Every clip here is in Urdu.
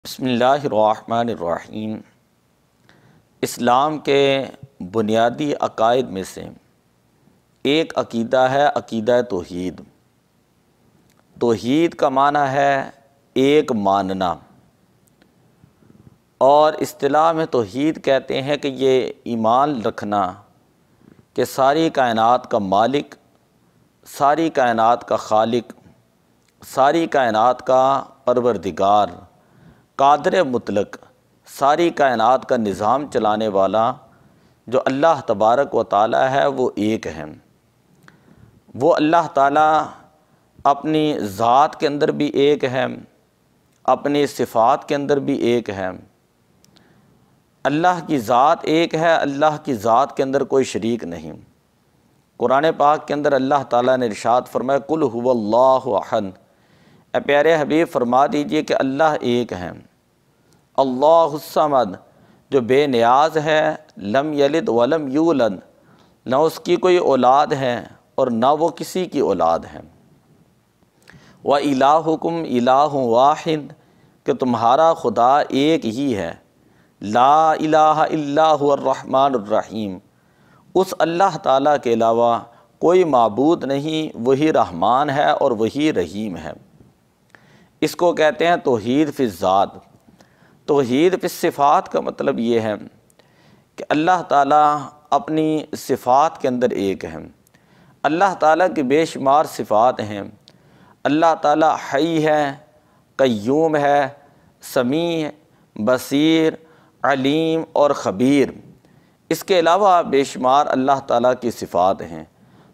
بسم اللہ الرحمن الرحیم۔ اسلام کے بنیادی عقائد میں سے ایک عقیدہ ہے عقیدہ توحید۔ توحید کا معنی ہے ایک ماننا، اور اصطلاح میں توحید کہتے ہیں کہ یہ ایمان رکھنا کہ ساری کائنات کا مالک، ساری کائنات کا خالق، ساری کائنات کا پروردگار، قادر مطلق، ساری کائنات کا نظام چلانے والا جو اللہ تبارک و تعالی ہے وہ ایک ہے۔ وہ اللہ تعالیٰ اپنی ذات کے اندر بھی ایک ہے، اپنی صفات کے اندر بھی ایک ہے۔ اللہ کی ذات ایک ہے، اللہ کی ذات کے اندر کوئی شریک نہیں۔ قرآن پاک کے اندر اللہ تعالیٰ نے ارشاد فرمایا قل هو اللہ احد، اے پیارے حبیب فرما دیجئے کہ اللہ ایک ہے۔ اللہ الصمد، جو بے نیاز ہے، لم یلد ولم یولد، نہ اس کی کوئی اولاد ہے اور نہ وہ کسی کی اولاد ہے۔ وَإِلَٰهُكُمْ إِلَٰهٌ وَاحِدٌ، کہ تمہارا خدا ایک ہی ہے۔ لا الہ الا هو الرحمن الرحیم، اس اللہ تعالیٰ کے علاوہ کوئی معبود نہیں، وہی رحمان ہے اور وہی رحیم ہے۔ اس کو کہتے ہیں توحید فی الذات۔ توحید فی الصفات کا مطلب یہ ہے کہ اللہ تعالیٰ اپنی صفات کے اندر ایک ہے۔ اللہ تعالیٰ کی بے شمار صفات ہیں۔ اللہ تعالیٰ حی ہے، قیوم ہے، سمیع، بصیر، علیم اور خبیر۔ اس کے علاوہ بے شمار اللہ تعالیٰ کی صفات ہیں۔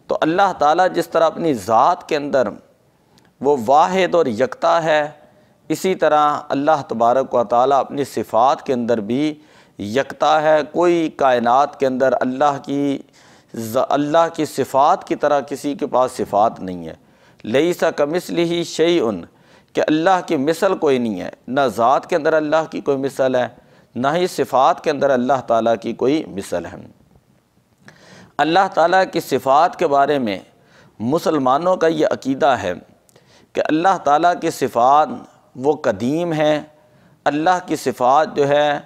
تو اللہ تعالیٰ جس طرح اپنی ذات کے اندر وہ واحد اور یکتا ہے، اسی طرح اللہ تبارک و تعالیٰ اپنی صفات کے اندر بھی یکتا ہے۔ کوئی کائنات کے اندر اللہ کی صفات کی طرح کسی کے پاس صفات نہیں ہے۔ لیس کمثلہ شیء، کہ اللہ کی مثل کوئی نہیں ہے۔ نہ ذات کے اندر اللہ کی کوئی مثل ہے، نہ ہی صفات کے اندر اللہ تعالیٰ کی کوئی مثل ہے۔ اللہ تعالیٰ کی صفات کے بارے میں مسلمانوں کا یہ عقیدہ ہے کہ اللہ تعالیٰ کی صفات وہ قدیم ہیں، اللہ کی صفات جو ہے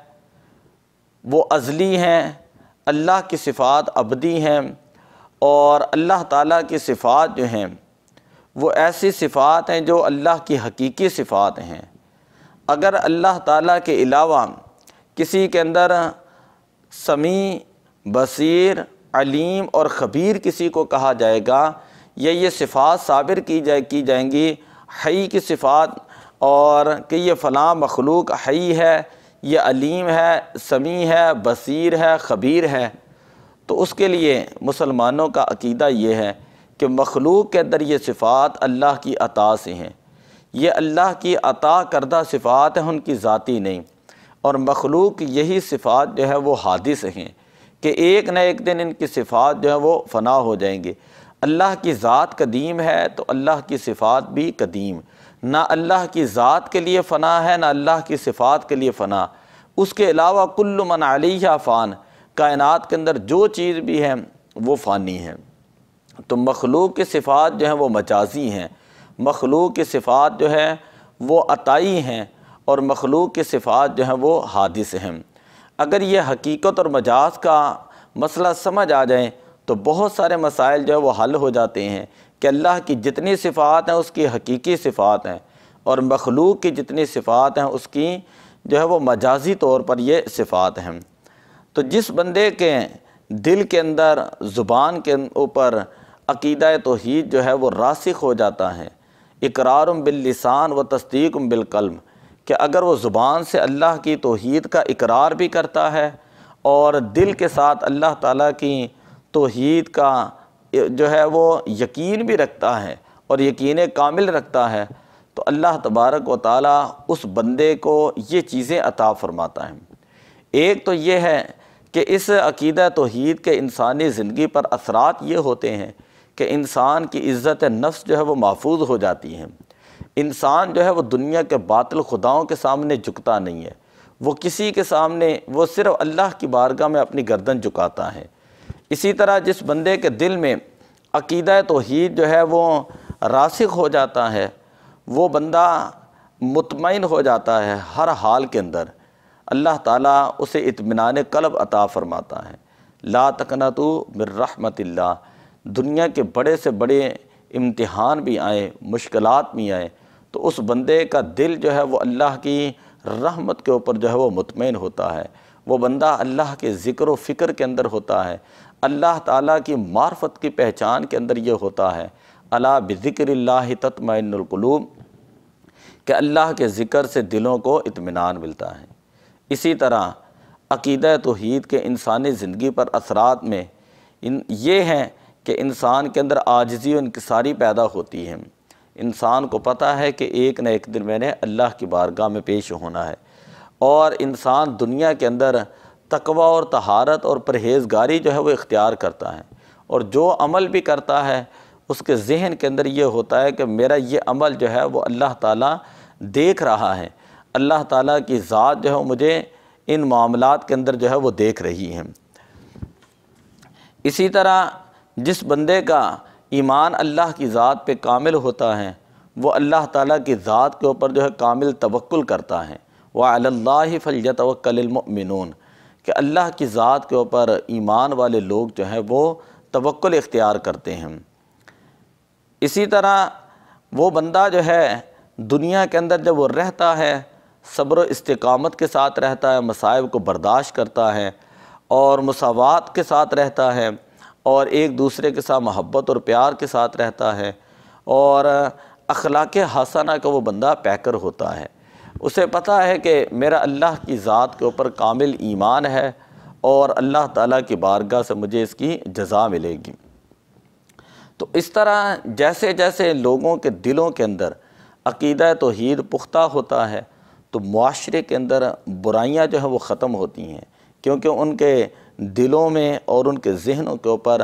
وہ ازلی ہیں، اللہ کی صفات ابدی ہیں، اور اللہ تعالیٰ کی صفات جو ہیں وہ ایسی صفات ہیں جو اللہ کی حقیقی صفات ہیں۔ اگر اللہ تعالیٰ کے علاوہ کسی کے اندر سمیع، بصیر، علیم اور خبیر کسی کو کہا جائے گا، یا یہ صفات صابر کی جائیں گی، حی کی صفات، اور کہ یہ فلاں مخلوق حی ہے، یہ علیم ہے، سمیع ہے، بصیر ہے، خبیر ہے، تو اس کے لیے مسلمانوں کا عقیدہ یہ ہے کہ مخلوق کے اندر یہ صفات اللہ کی عطا سے ہیں۔ یہ اللہ کی عطا کردہ صفات ہیں، ان کی ذاتی نہیں، اور مخلوق یہی صفات جو ہے وہ حادث ہیں کہ ایک نہ ایک دن ان کی صفات جو ہے وہ فنا ہو جائیں گے۔ اللہ کی ذات قدیم ہے تو اللہ کی صفات بھی قدیم۔ نہ اللہ کی ذات کے لیے فنا ہے، نہ اللہ کی صفات کے لیے فنا۔ اس کے علاوہ کل من علیہا فان، کائنات کے اندر جو چیز بھی ہے وہ فانی ہے۔ تو مخلوق کی صفات جو ہیں وہ مجازی ہیں، مخلوق کی صفات جو ہے وہ عطائی ہیں، اور مخلوق کی صفات جو ہیں وہ حادث ہیں۔ اگر یہ حقیقت اور مجاز کا مسئلہ سمجھ آ جائیں تو بہت سارے مسائل جو ہے وہ حل ہو جاتے ہیں کہ اللہ کی جتنی صفات ہیں اس کی حقیقی صفات ہیں، اور مخلوق کی جتنی صفات ہیں اس کی جو ہے وہ مجازی طور پر یہ صفات ہیں۔ تو جس بندے کے دل کے اندر، زبان کے اوپر عقیدہ توحید جو ہے وہ راسخ ہو جاتا ہے، اقرار باللسان و تصدیق بالقلب، کہ اگر وہ زبان سے اللہ کی توحید کا اقرار بھی کرتا ہے اور دل کے ساتھ اللہ تعالیٰ کی توحید کا جو ہے وہ یقین بھی رکھتا ہے اور یقین کامل رکھتا ہے، تو اللہ تبارک و تعالیٰ اس بندے کو یہ چیزیں عطا فرماتا ہے۔ ایک تو یہ ہے کہ اس عقیدہ توحید کے انسانی زندگی پر اثرات یہ ہوتے ہیں کہ انسان کی عزت نفس جو ہے وہ محفوظ ہو جاتی ہے۔ انسان جو ہے وہ دنیا کے باطل خداؤں کے سامنے جھکتا نہیں ہے، وہ کسی کے سامنے، وہ صرف اللہ کی بارگاہ میں اپنی گردن جھکاتا ہے۔ اسی طرح جس بندے کے دل میں عقیدہ توحید جو ہے وہ راسخ ہو جاتا ہے، وہ بندہ مطمئن ہو جاتا ہے ہر حال کے اندر، اللہ تعالیٰ اسے اطمینان قلب عطا فرماتا ہے۔ لا تقنطوا من رحمت اللہ، دنیا کے بڑے سے بڑے امتحان بھی آئیں، مشکلات بھی آئیں، تو اس بندے کا دل جو ہے وہ اللہ کی رحمت کے اوپر جو ہے وہ مطمئن ہوتا ہے، وہ بندہ اللہ کے ذکر و فکر کے اندر ہوتا ہے، اللہ تعالیٰ کی معرفت کی پہچان کے اندر یہ ہوتا ہے۔ الا بذکر اللہ تطمئن القلوب، کہ اللہ کے ذکر سے دلوں کو اطمینان ملتا ہے۔ اسی طرح عقیدہ توحید کے انسانی زندگی پر اثرات میں یہ ہیں کہ انسان کے اندر عاجزی و انکساری پیدا ہوتی ہے۔ انسان کو پتہ ہے کہ ایک نہ ایک دن میں نے اللہ کی بارگاہ میں پیش ہونا ہے، اور انسان دنیا کے اندر تقوی اور طہارت اور پرہیزگاری جو ہے وہ اختیار کرتا ہے، اور جو عمل بھی کرتا ہے اس کے ذہن کے اندر یہ ہوتا ہے کہ میرا یہ عمل جو ہے وہ اللہ تعالیٰ دیکھ رہا ہے، اللہ تعالیٰ کی ذات جو ہے مجھے ان معاملات کے اندر جو ہے وہ دیکھ رہی ہے۔ اسی طرح جس بندے کا ایمان اللہ کی ذات پہ کامل ہوتا ہے، وہ اللہ تعالیٰ کی ذات کے اوپر جو ہے کامل توکل کرتا ہے۔ وَعَلَى اللَّهِ فَلْيَتَوَكَّلِ الْمُؤْمِنُونَ، کہ اللہ کی ذات کے اوپر ایمان والے لوگ جو ہیں وہ توکل اختیار کرتے ہیں۔ اسی طرح وہ بندہ جو ہے دنیا کے اندر جب وہ رہتا ہے، صبر و استقامت کے ساتھ رہتا ہے، مصائب کو برداشت کرتا ہے اور مساوات کے ساتھ رہتا ہے، اور ایک دوسرے کے ساتھ محبت اور پیار کے ساتھ رہتا ہے، اور اخلاق حسنہ کا وہ بندہ پیکر ہوتا ہے۔ اسے پتہ ہے کہ میرا اللہ کی ذات کے اوپر کامل ایمان ہے، اور اللہ تعالیٰ کی بارگاہ سے مجھے اس کی جزا ملے گی۔ تو اس طرح جیسے جیسے لوگوں کے دلوں کے اندر عقیدہ توحید پختہ ہوتا ہے، تو معاشرے کے اندر برائیاں جو ہیں وہ ختم ہوتی ہیں، کیونکہ ان کے دلوں میں اور ان کے ذہنوں کے اوپر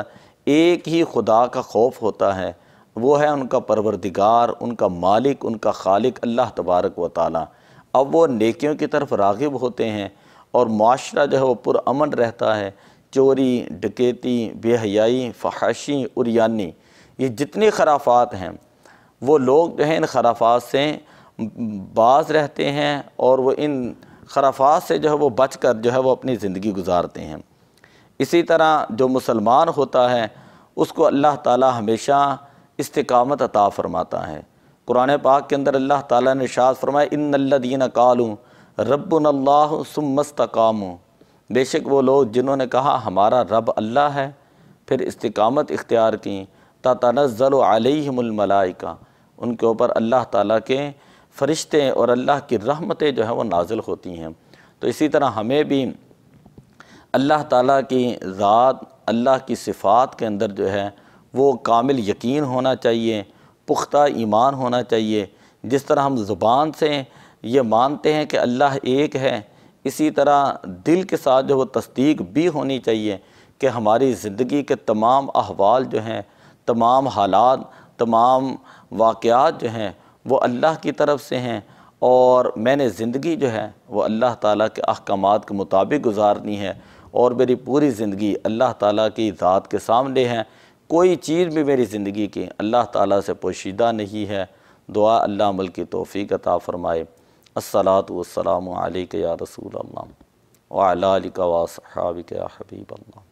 ایک ہی خدا کا خوف ہوتا ہے، وہ ہے ان کا پروردگار، ان کا مالک، ان کا خالق اللہ تبارک و تعالیٰ۔ اب وہ نیکیوں کی طرف راغب ہوتے ہیں، اور معاشرہ جو ہے وہ پرامن رہتا ہے۔ چوری، ڈکیتی، بے حیائی، فحاشی، عریانی، یہ جتنی خرافات ہیں، وہ لوگ جو ہیں ان خرافات سے باز رہتے ہیں، اور وہ ان خرافات سے جو ہے وہ بچ کر جو ہے وہ اپنی زندگی گزارتے ہیں۔ اسی طرح جو مسلمان ہوتا ہے اس کو اللہ تعالیٰ ہمیشہ استقامت عطا فرماتا ہے۔ قرآن پاک کے اندر اللہ تعالیٰ نے ارشاد فرمایا ان الذین قالوا ربنا اللہ ثم استقاموا، بے شک وہ لوگ جنہوں نے کہا ہمارا رب اللہ ہے، پھر استقامت اختیار کی، تتنزل علیہم الملائکہ، ان کے اوپر اللہ تعالیٰ کے فرشتے اور اللہ کی رحمتیں جو ہیں وہ نازل ہوتی ہیں۔ تو اسی طرح ہمیں بھی اللہ تعالیٰ کی ذات، اللہ کی صفات کے اندر جو ہے وہ کامل یقین ہونا چاہیے، پختہ ایمان ہونا چاہیے۔ جس طرح ہم زبان سے یہ مانتے ہیں کہ اللہ ایک ہے، اسی طرح دل کے ساتھ جو وہ تصدیق بھی ہونی چاہیے کہ ہماری زندگی کے تمام احوال جو ہیں، تمام حالات، تمام واقعات جو ہیں وہ اللہ کی طرف سے ہیں، اور میں نے زندگی جو ہے وہ اللہ تعالیٰ کے احکامات کے مطابق گزارنی ہے، اور میری پوری زندگی اللہ تعالیٰ کی ذات کے سامنے ہے، کوئی چیز بھی میری زندگی کی اللہ تعالیٰ سے پوشیدہ نہیں ہے۔ دعا اللہ عمل کی توفیق عطا فرمائے۔ الصلاۃ والسلام علیک یا رسول اللہ وعلی آلک و اصحابک یا حبیب اللہ۔